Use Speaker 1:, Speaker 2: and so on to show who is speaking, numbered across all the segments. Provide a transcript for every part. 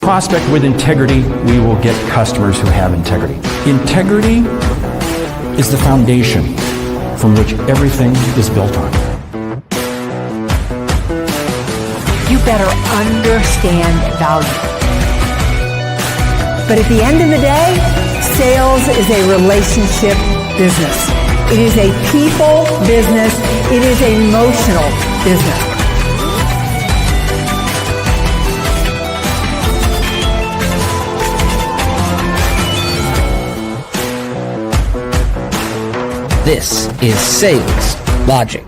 Speaker 1: Prospect with integrity, we will get customers who have integrity. Integrity is the foundation from which everything is built on.
Speaker 2: You better understand value. But at the end of the day, sales is a relationship business. It is a people business. It is an emotional business.
Speaker 3: This is Sales Logic.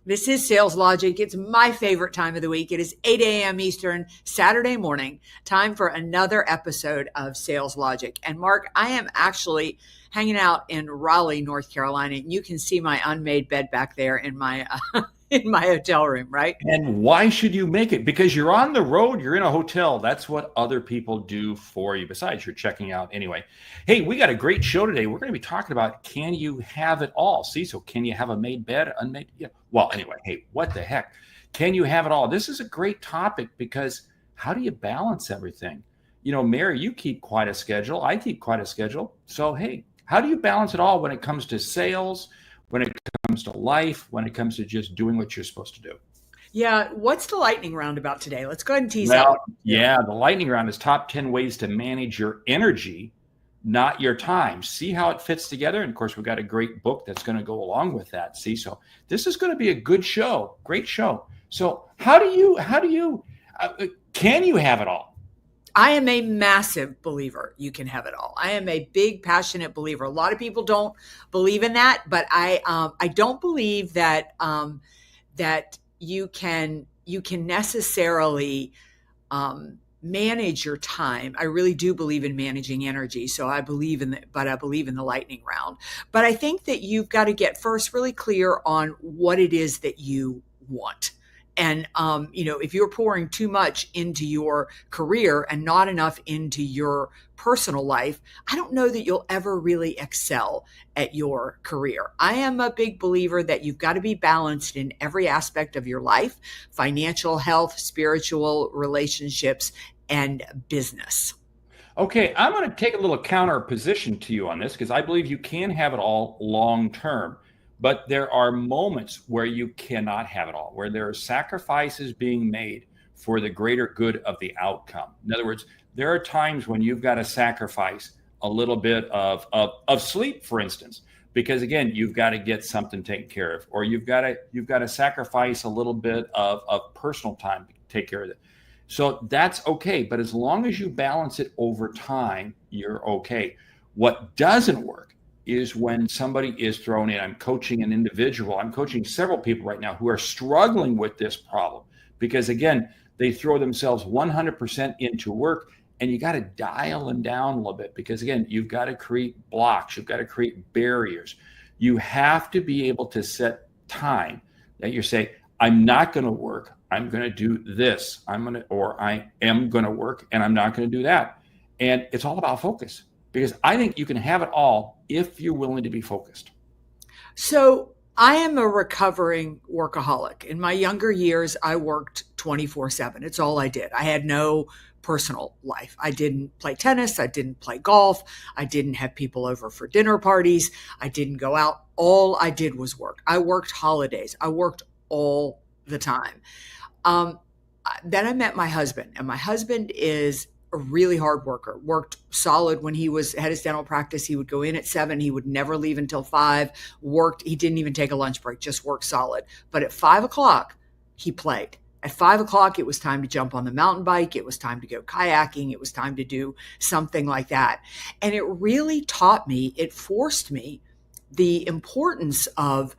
Speaker 4: This is Sales Logic. It's my favorite time of the week. It is 8 a.m. Eastern, Saturday morning. Time for another episode of Sales Logic. And Mark, I am actually hanging out in Raleigh, North Carolina. And you can see my unmade bed back there in my in my hotel room, right?
Speaker 1: And why should you make it? Because you're on the road, you're in a hotel. That's what other people do for you. Besides, you're checking out anyway. Hey, we got a great show today. We're going to be talking about, can you have it all? See, so can you have a made bed, unmade? Yeah. Well, anyway, hey, what the heck? Can you have it all? This is a great topic because how do you balance everything? You know, Mary, you keep quite a schedule. I keep quite a schedule. So, hey, how do you balance it all when it comes to sales, when it comes to life, when it comes to just doing what you're supposed to do?
Speaker 4: Yeah. What's the lightning round about today? Let's go ahead and tease out.
Speaker 1: Yeah, the lightning round is top 10 ways to manage your energy, not your time. See how it fits together. And of course, we've got a great book that's going to go along with that. See, so this is going to be a good show, great show. So can you have it all?
Speaker 4: I am a massive believer you can have it all. I am a big, passionate believer. A lot of people don't believe in that, but I don't believe that that you can necessarily manage your time. I really do believe in managing energy. So I believe in the lightning round. But I think that you've got to get first really clear on what it is that you want. And, if you're pouring too much into your career and not enough into your personal life, I don't know that you'll ever really excel at your career. I am a big believer that you've got to be balanced in every aspect of your life: financial, health, spiritual, relationships, and business.
Speaker 1: Okay, I'm going to take a little counter position to you on this because I believe you can have it all long term. But there are moments where you cannot have it all, where there are sacrifices being made for the greater good of the outcome. In other words, there are times when you've got to sacrifice a little bit of sleep, for instance, because again, you've got to get something taken care of, or you've got to sacrifice a little bit of personal time to take care of it. So that's okay. But as long as you balance it over time, you're okay. What doesn't work is when somebody is thrown in. I'm coaching an individual. I'm coaching several people right now who are struggling with this problem because, again, they throw themselves 100% into work, and you got to dial them down a little bit because, again, you've got to create blocks. You've got to create barriers. You have to be able to set time that you say, I'm not going to work. I'm going to do this. I am going to work, and I'm not going to do that. And it's all about focus. Because I think you can have it all if you're willing to be focused.
Speaker 4: So I am a recovering workaholic. In my younger years, I worked 24/7. It's all I did. I had no personal life. I didn't play tennis. I didn't play golf. I didn't have people over for dinner parties. I didn't go out. All I did was work. I worked holidays. I worked all the time. Then I met my husband, and my husband is a really hard worker, worked solid when he had his dental practice. He would go in at 7. He would never leave until 5, worked. He didn't even take a lunch break, just worked solid. But at 5 o'clock, he played. At 5 o'clock, it was time to jump on the mountain bike. It was time to go kayaking. It was time to do something like that. And it really taught me, it forced me the importance of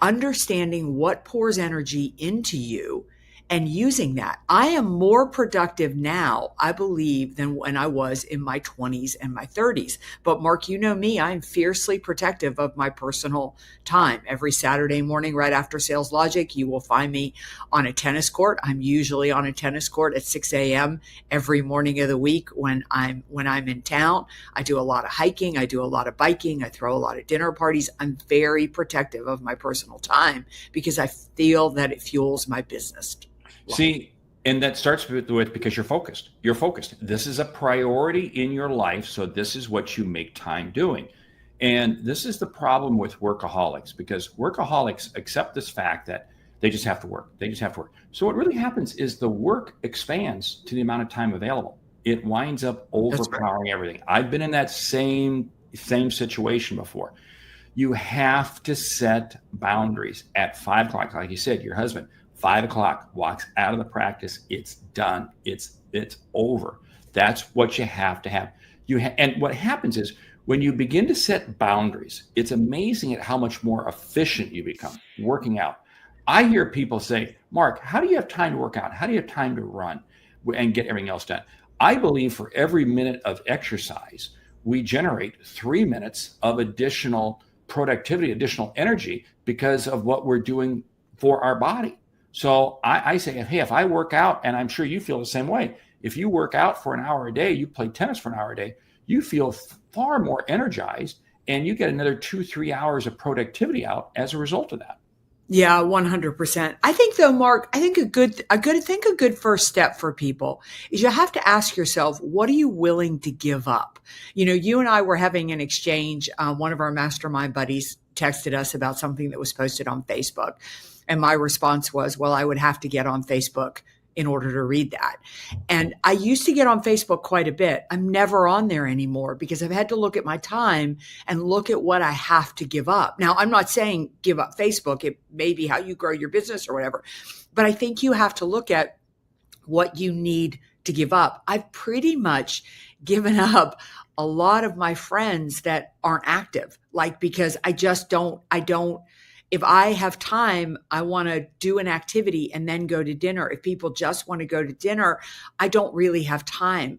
Speaker 4: understanding what pours energy into you and using that. I am more productive now, I believe, than when I was in my 20s and my 30s. But Mark, you know me, I'm fiercely protective of my personal time. Every Saturday morning, right after Sales Logic, you will find me on a tennis court. I'm usually on a tennis court at 6 a.m. every morning of the week when I'm in town. I do a lot of hiking. I do a lot of biking. I throw a lot of dinner parties. I'm very protective of my personal time because I feel that it fuels my business.
Speaker 1: See, And that starts with because you're focused. You're focused. This is a priority in your life. So this is what you make time doing. And this is the problem with workaholics, because workaholics accept this fact that they just have to work. They just have to work. So what really happens is the work expands to the amount of time available. It winds up overpowering everything. I've been in that same situation before. You have to set boundaries at 5 o'clock. Like you said, your husband, 5 o'clock, walks out of the practice. It's done. It's over. That's what you have to have. And what happens is when you begin to set boundaries, it's amazing at how much more efficient you become working out. I hear people say, Mark, how do you have time to work out? How do you have time to run and get everything else done? I believe for every minute of exercise, we generate 3 minutes of additional productivity, additional energy because of what we're doing for our body. So I say, hey, if I work out, and I'm sure you feel the same way, if you work out for an hour a day, you play tennis for an hour a day, you feel far more energized and you get another 2-3 hours of productivity out as a result of that.
Speaker 4: Yeah, 100%. I think though, Mark, I think a good first step for people is you have to ask yourself, what are you willing to give up? You and I were having an exchange. One of our mastermind buddies texted us about something that was posted on Facebook. And my response was, well, I would have to get on Facebook in order to read that. And I used to get on Facebook quite a bit. I'm never on there anymore because I've had to look at my time and look at what I have to give up. Now, I'm not saying give up Facebook. It may be how you grow your business or whatever, but I think you have to look at what you need to give up. I've pretty much given up a lot of my friends that aren't active, because I don't, if I have time, I want to do an activity and then go to dinner. If people just want to go to dinner, I don't really have time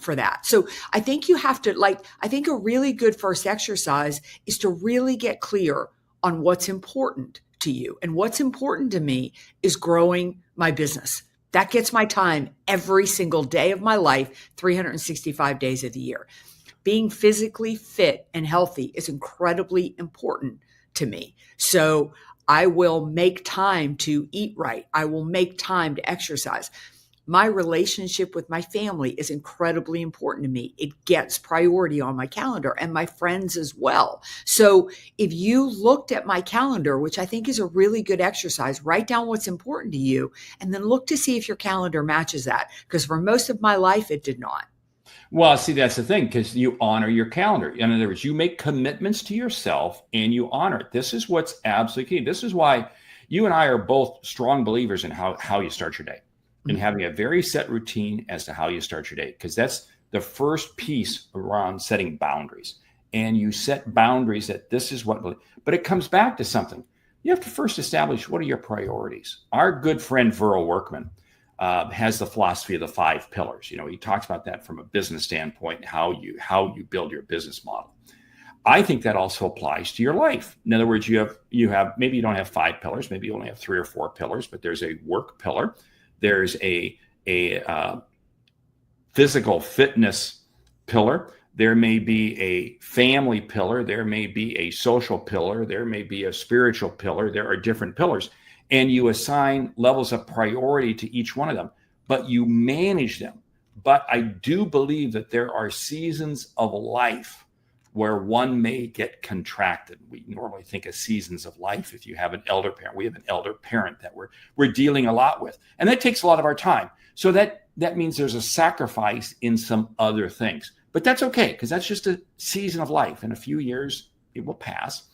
Speaker 4: for that. So I think you have to I think a really good first exercise is to really get clear on what's important to you. And what's important to me is growing my business. That gets my time every single day of my life, 365 days of the year. Being physically fit and healthy is incredibly important to me. So I will make time to eat right. I will make time to exercise. My relationship with my family is incredibly important to me. It gets priority on my calendar and my friends as well. So if you looked at my calendar, which I think is a really good exercise, write down what's important to you and then look to see if your calendar matches that. Because for most of my life, it did not.
Speaker 1: Well, see, that's the thing, because you honor your calendar. In other words, you make commitments to yourself and you honor it. This is what's absolutely key. This is why you and I are both strong believers in how you start your day and having a very set routine as to how you start your day, because that's the first piece around setting boundaries. And you set boundaries that this is what, but it comes back to something. You have to first establish what are your priorities. Our good friend, Viral Workman, has the philosophy of the 5 pillars. He talks about that from a business standpoint, how you build your business model. I think that also applies to your life. In other words, you have maybe you don't have 5 pillars, maybe you only have 3 or 4 pillars, but there's a work pillar, there's a physical fitness pillar, there may be a family pillar, there may be a social pillar, there may be a spiritual pillar. There are different pillars. And you assign levels of priority to each one of them, but you manage them. But I do believe that there are seasons of life where one may get contracted. We normally think of seasons of life. If you have an elder parent, we have an elder parent that we're dealing a lot with, and that takes a lot of our time. So that means there's a sacrifice in some other things, but that's okay, because that's just a season of life. In a few years, it will pass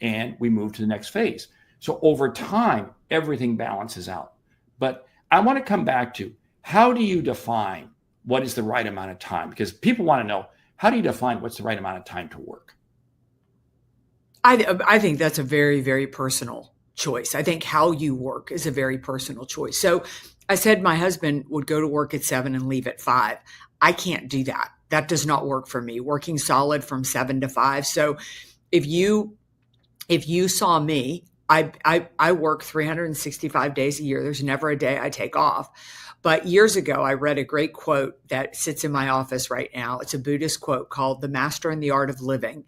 Speaker 1: and we move to the next phase. So over time, everything balances out. But I want to come back to, how do you define what is the right amount of time? Because people want to know, how do you define what's the right amount of time to work?
Speaker 4: I think that's a very, very personal choice. I think how you work is a very personal choice. So I said my husband would go to work at 7 and leave at 5. I can't do that. That does not work for me, working solid from 7 to 5. So if you saw me, I work 365 days a year. There's never a day I take off. But years ago, I read a great quote that sits in my office right now. It's a Buddhist quote called "The Master and the Art of Living."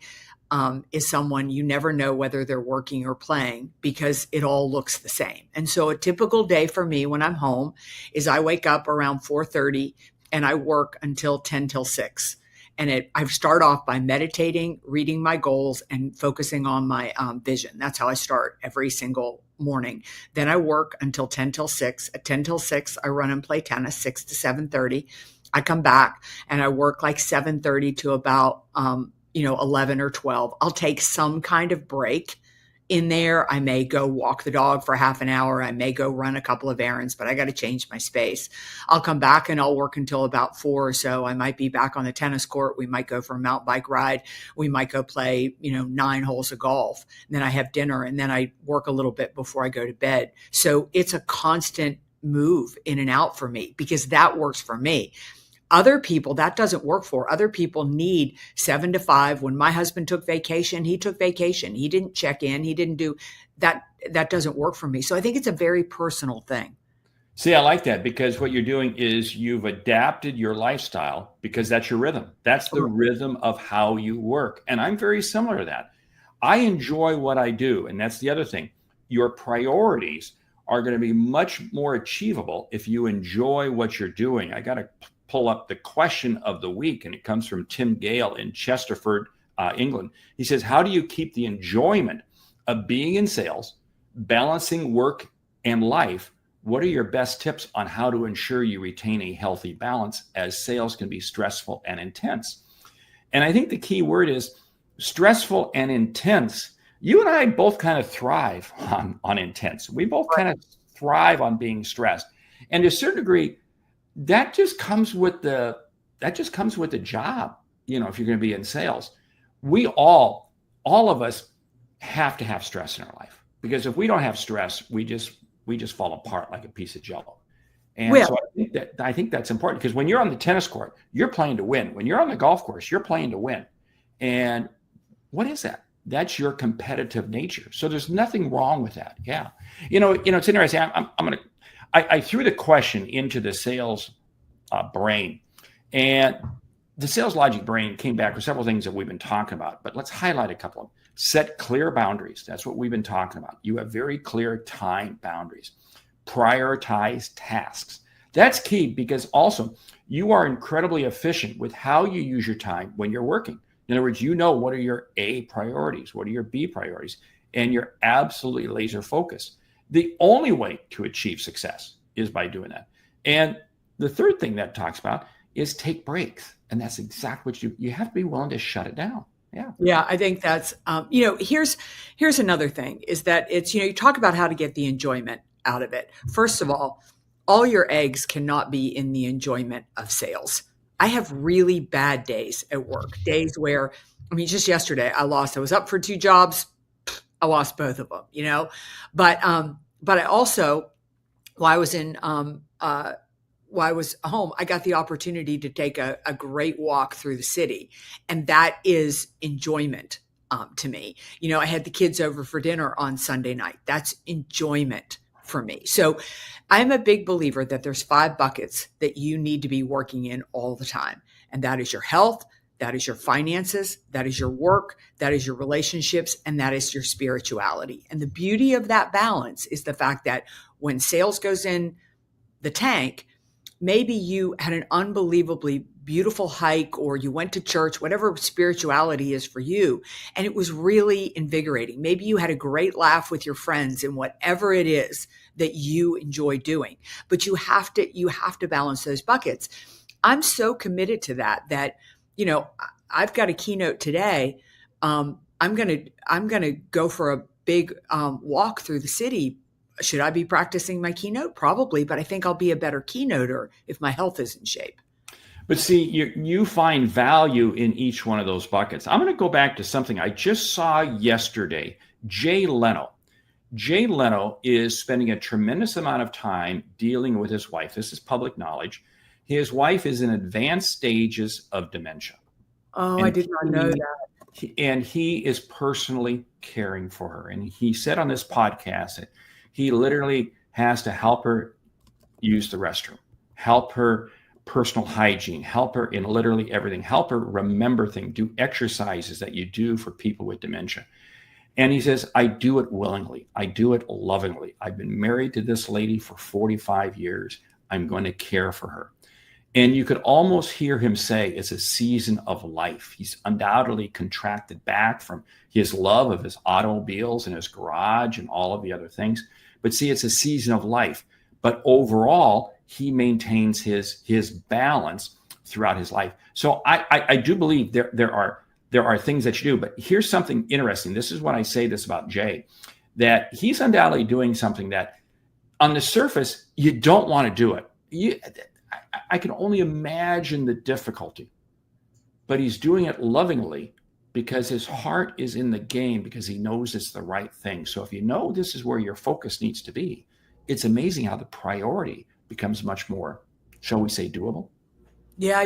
Speaker 4: is someone you never know whether they're working or playing because it all looks the same. And so a typical day for me when I'm home is I wake up around 4:30 and I work until 10 till 6. And I start off by meditating, reading my goals, and focusing on my vision. That's how I start every single morning. Then I work until 10 till 6. At 10 till 6, I run and play tennis, 6 to 7:30. I come back and I work like 7:30 to about 11 or 12. I'll take some kind of break in there. I may go walk the dog for half an hour. I may go run a couple of errands, but I got to change my space. I'll come back and I'll work until about 4 or so. I might be back on the tennis court. We might go for a mountain bike ride. We might go play, 9 holes of golf. And then I have dinner and then I work a little bit before I go to bed. So it's a constant move in and out for me because that works for me. Other people, that doesn't work for. Other people need 7 to 5. When my husband took vacation, he took vacation. He didn't check in. He didn't do that. That doesn't work for me. So I think it's a very personal thing.
Speaker 1: See, I like that because what you're doing is you've adapted your lifestyle because that's your rhythm. That's the rhythm of how you work. And I'm very similar to that. I enjoy what I do. And that's the other thing. Your priorities are going to be much more achievable if you enjoy what you're doing. I got to pull up the question of the week, and it comes from Tim Gale in Chesterford, England. He says, how do you keep the enjoyment of being in sales, balancing work and life? What are your best tips on how to ensure you retain a healthy balance, as sales can be stressful and intense? And I think the key word is stressful and intense. You and I both kind of thrive on intense. We both kind of thrive on being stressed. And to a certain degree, that just comes with the job. If you're going to be in sales, we all of us have to have stress in our life, because if we don't have stress, we just fall apart like a piece of jello. And so I think that's important, because when you're on the tennis court, you're playing to win. When you're on the golf course, you're playing to win. And what is that? That's your competitive nature. So there's nothing wrong with that. Yeah. It's interesting. I threw the question into the sales brain, and the sales logic brain came back with several things that we've been talking about, but let's highlight a couple of them. Set clear boundaries. That's what we've been talking about. You have very clear time boundaries. Prioritize tasks. That's key, because also you are incredibly efficient with how you use your time when you're working. In other words, what are your A priorities? What are your B priorities? And you're absolutely laser focused. The only way to achieve success is by doing that. And the third thing that talks about is take breaks. And that's exactly what you have to be willing to shut it down. Yeah.
Speaker 4: Yeah. I think that's, here's another thing is that it's, you talk about how to get the enjoyment out of it. First of all your eggs cannot be in the enjoyment of sales. I have really bad days at work, days where, just yesterday I was up for 2 jobs. I lost both of them, but I also, while I was home, I got the opportunity to take a great walk through the city. And that is enjoyment to me. I had the kids over for dinner on Sunday night. That's enjoyment for me. So I'm a big believer that there's 5 buckets that you need to be working in all the time. And that is your health, that is your finances, that is your work, that is your relationships, and that is your spirituality. And the beauty of that balance is the fact that when sales goes in the tank, maybe you had an unbelievably beautiful hike, or you went to church, whatever spirituality is for you, and it was really invigorating. Maybe you had a great laugh with your friends and whatever it is that you enjoy doing. But you have to balance those buckets. I'm so committed to that, I've got a keynote today. I'm gonna go for a big walk through the city. Should I be practicing my keynote? Probably, but I think I'll be a better keynoter if my health is in shape.
Speaker 1: But see, you find value in each one of those buckets. I'm going to go back to something I just saw yesterday. Jay Leno. Jay Leno is spending a tremendous amount of time dealing with his wife. This is public knowledge. His wife is in advanced stages of dementia.
Speaker 4: Oh, and I did not know that.
Speaker 1: And he is personally caring for her. And he said on this podcast that he literally has to help her use the restroom, help her personal hygiene, help her in literally everything, help her remember things, do exercises that you do for people with dementia. And he says, I do it willingly. I do it lovingly. I've been married to this lady for 45 years. I'm going to care for her. And you could almost hear him say it's a season of life. He's undoubtedly contracted back from his love of his automobiles and his garage and all of the other things. But see, it's a season of life. But overall, he maintains his balance throughout his life. So I do believe there are things that you do. But here's something interesting. This is when I say this about Jay, that he's undoubtedly doing something that on the surface, you don't want to do it. I can only imagine the difficulty, but he's doing it lovingly because his heart is in the game, because he knows it's the right thing. So if you know this is where your focus needs to be, it's amazing how the priority becomes much more, shall we say, doable.
Speaker 4: Yeah,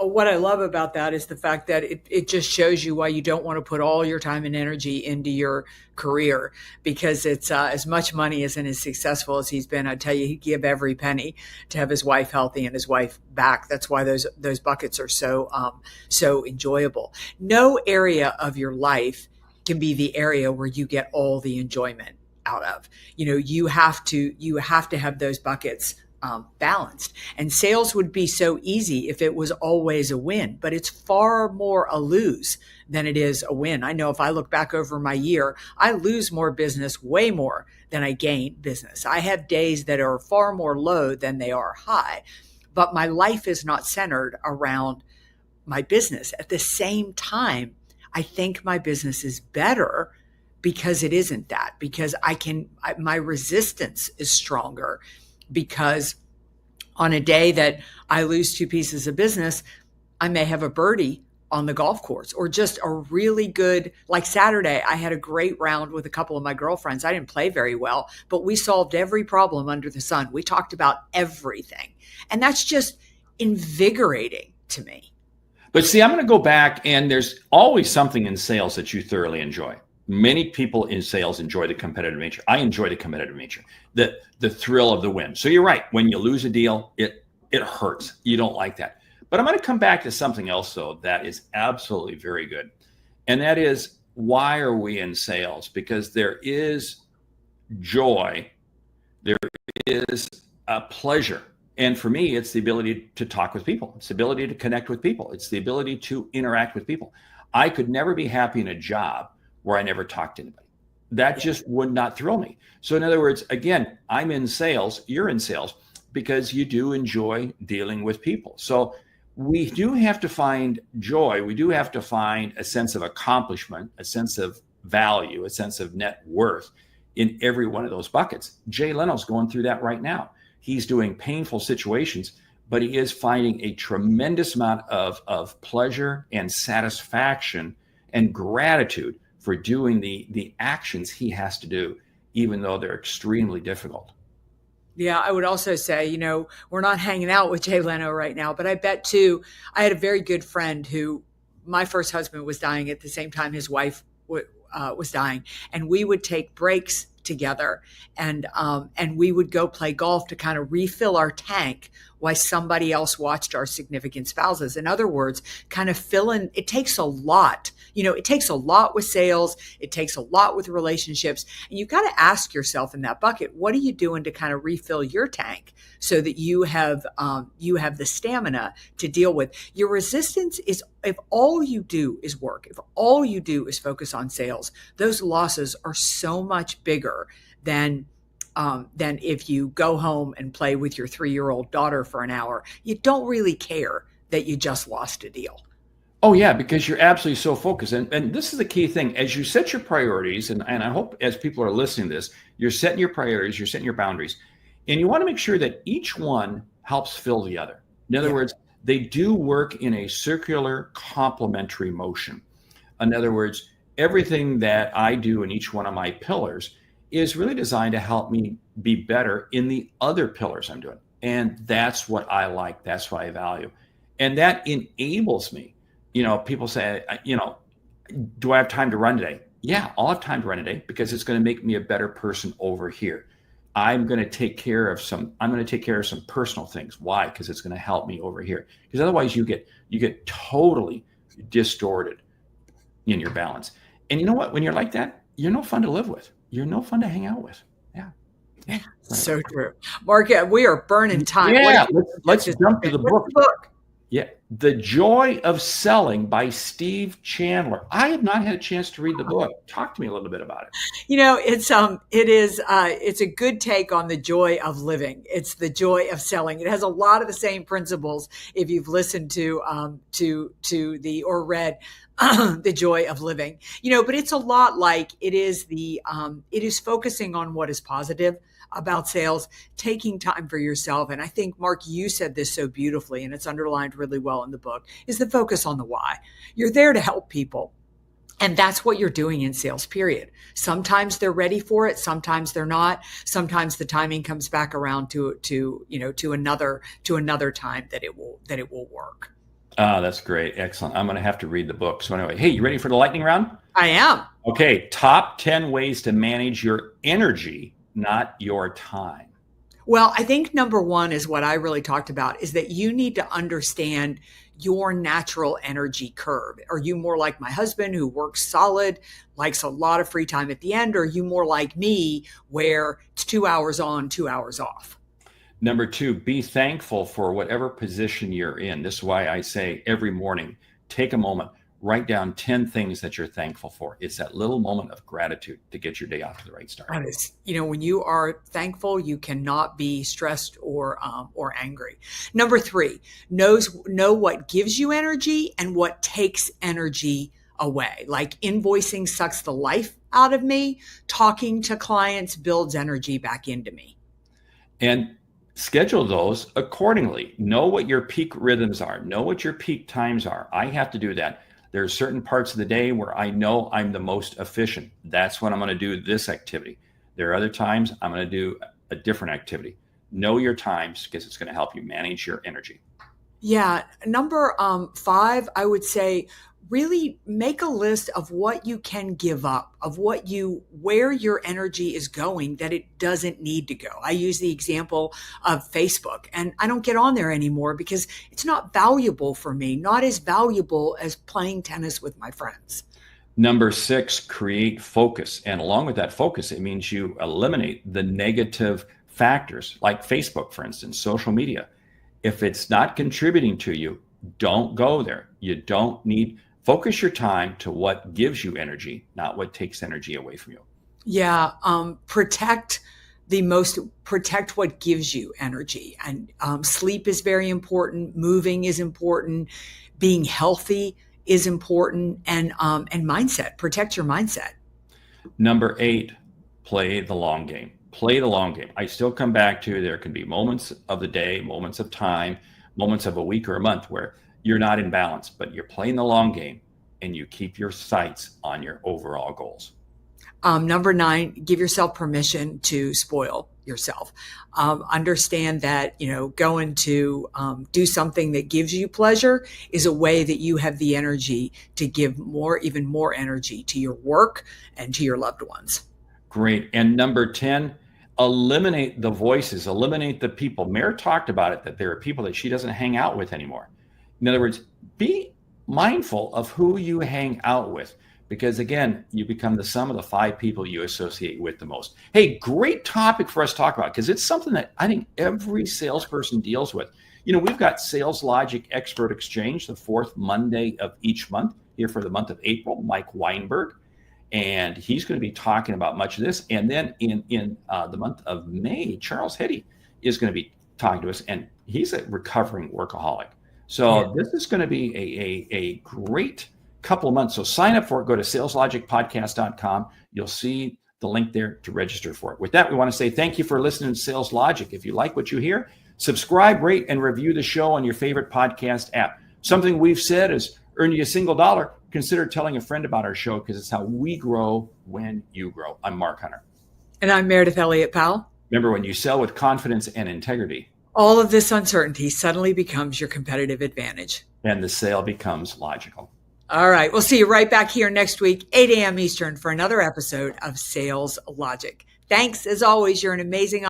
Speaker 4: what I love about that is the fact that it just shows you why you don't want to put all your time and energy into your career, because it's as much money as and as successful as he's been. I tell you, he'd give every penny to have his wife healthy and his wife back. That's why those buckets are so enjoyable. No area of your life can be the area where you get all the enjoyment out of. You have to have those buckets balanced. And sales would be so easy if it was always a win, but it's far more a lose than it is a win. I know if I look back over my year, I lose more business, way more than I gain business. I have days that are far more low than they are high, but my life is not centered around my business. At the same time, I think my business is better because it isn't that, because my resistance is stronger. Because on a day that I lose 2 pieces of business, I may have a birdie on the golf course, or just a really good, like Saturday, I had a great round with a couple of my girlfriends. I didn't play very well, but we solved every problem under the sun. We talked about everything. And that's just invigorating to me.
Speaker 1: But see, I'm going to go back, and there's always something in sales that you thoroughly enjoy. Many people in sales enjoy the competitive nature. I enjoy the competitive nature, the thrill of the win. So you're right. When you lose a deal, it hurts. You don't like that. But I'm going to come back to something else, though, that is absolutely very good. And that is, why are we in sales? Because there is joy. There is a pleasure. And for me, it's the ability to talk with people. It's the ability to connect with people. It's the ability to interact with people. I could never be happy in a job where I never talked to anybody. That just would not thrill me. So in other words, again, I'm in sales, you're in sales, because you do enjoy dealing with people. So we do have to find joy. We do have to find a sense of accomplishment, a sense of value, a sense of net worth in every one of those buckets. Jay Leno's going through that right now. He's doing painful situations, but he is finding a tremendous amount of pleasure and satisfaction and gratitude for doing the actions he has to do, even though they're extremely difficult.
Speaker 4: Yeah, I would also say, we're not hanging out with Jay Leno right now, but I bet too, I had a very good friend who, my first husband was dying at the same time his wife was dying. And we would take breaks together and we would go play golf to kind of refill our tank while somebody else watched our significant spouses. In other words, kind of fill in. It takes a lot. It takes a lot with sales. It takes a lot with relationships. And you've got to ask yourself in that bucket, what are you doing to kind of refill your tank so that you have the stamina to deal with your resistance? Is if all you do is work, if all you do is focus on sales, those losses are so much bigger than if you go home and play with your 3-year-old daughter for an hour. You don't really care that you just lost a deal.
Speaker 1: Oh, yeah, because you're absolutely so focused. And this is the key thing. As you set your priorities, and I hope as people are listening to this, you're setting your priorities, you're setting your boundaries, and you want to make sure that each one helps fill the other. In other words, they do work in a circular complementary motion. In other words, everything that I do in each one of my pillars is really designed to help me be better in the other pillars I'm doing. And that's what I like. That's what I value. And that enables me. People say, do I have time to run today? Yeah, I'll have time to run today because it's going to make me a better person over here. I'm going to take care of some personal things. Why? Because it's going to help me over here. Because otherwise you get totally distorted in your balance. And you know what? When you're like that, you're no fun to live with. You're no fun to hang out with. Yeah.
Speaker 4: Yeah. So true. Mark, we are burning time.
Speaker 1: Yeah. Let's jump to the book. Yeah. The Joy of Selling by Steve Chandler. I have not had a chance to read the book. Talk to me a little bit about it.
Speaker 4: It's a good take on the joy of living. It's the joy of selling. It has a lot of the same principles if you've listened to or read The Joy of Living. But it's a lot like it is focusing on what is positive about sales, taking time for yourself. And I think, Mark, you said this so beautifully, and it's underlined really well in the book, is the focus on the why. You're there to help people. And that's what you're doing in sales, period. Sometimes they're ready for it. Sometimes they're not. Sometimes the timing comes back around to another time that it will work.
Speaker 1: That's great. Excellent. I'm going to have to read the book. So anyway, hey, you ready for the lightning round?
Speaker 4: I am.
Speaker 1: Okay. Top 10 ways to manage your energy, not your time.
Speaker 4: Well, I think number one is what I really talked about, is that you need to understand your natural energy curve. Are you more like my husband, who works solid, likes a lot of free time at the end? Or are you more like me, where it's 2 hours on, 2 hours off?
Speaker 1: Number two, be thankful for whatever position you're in. This is why I say every morning, take a moment, write down 10 things that you're thankful for. It's that little moment of gratitude to get your day off to the right start.
Speaker 4: That is, when you are thankful, you cannot be stressed or angry. Number three, know what gives you energy and what takes energy away. Like invoicing sucks the life out of me. Talking to clients builds energy back into me.
Speaker 1: And schedule those accordingly. Know what your peak rhythms are. Know what your peak times are. I have to do that. There are certain parts of the day where I know I'm the most efficient. That's when I'm going to do this activity. There are other times I'm going to do a different activity. Know your times, because it's going to help you manage your energy.
Speaker 4: Yeah. Number 5, I would say, really make a list of what you can give up, of where your energy is going that it doesn't need to go. I use the example of Facebook, and I don't get on there anymore because it's not valuable for me, not as valuable as playing tennis with my friends.
Speaker 1: Number 6, create focus. And along with that focus, it means you eliminate the negative factors like Facebook, for instance, social media. If it's not contributing to you, don't go there. You don't need. Focus your time to what gives you energy, not what takes energy away from you.
Speaker 4: Yeah. Protect what gives you energy. And sleep is very important. Moving is important. Being healthy is important. And mindset. Protect your mindset.
Speaker 1: Number 8, play the long game. Play the long game. I still come back to, there can be moments of the day, moments of time, moments of a week or a month where you're not in balance, but you're playing the long game and you keep your sights on your overall goals.
Speaker 4: Number 9, give yourself permission to spoil yourself. Understand that, going to do something that gives you pleasure is a way that you have the energy to give even more energy to your work and to your loved ones.
Speaker 1: Great. And number 10, eliminate the voices, eliminate the people. Mare talked about it, that there are people that she doesn't hang out with anymore. In other words, be mindful of who you hang out with, because again, you become the sum of the 5 people you associate with the most. Hey, great topic for us to talk about, because it's something that I think every salesperson deals with. We've got Sales Logic Expert Exchange, the 4th Monday of each month here for the month of April, Mike Weinberg. And he's going to be talking about much of this. And then in the month of May, Charles Heddy is going to be talking to us, and he's a recovering workaholic. So This is going to be a great couple of months. So sign up for it. Go to saleslogicpodcast.com. You'll see the link there to register for it. With that, we want to say thank you for listening to Sales Logic. If you like what you hear, subscribe, rate, and review the show on your favorite podcast app. Something we've said is earn you a single dollar. Consider telling a friend about our show, because it's how we grow when you grow. I'm Mark Hunter.
Speaker 4: And I'm Meredith Elliott Powell.
Speaker 1: Remember, when you sell with confidence and integrity,
Speaker 4: all of this uncertainty suddenly becomes your competitive advantage.
Speaker 1: And the sale becomes logical.
Speaker 4: All right. We'll see you right back here next week, 8 a.m. Eastern, for another episode of Sales Logic. Thanks. As always, you're an amazing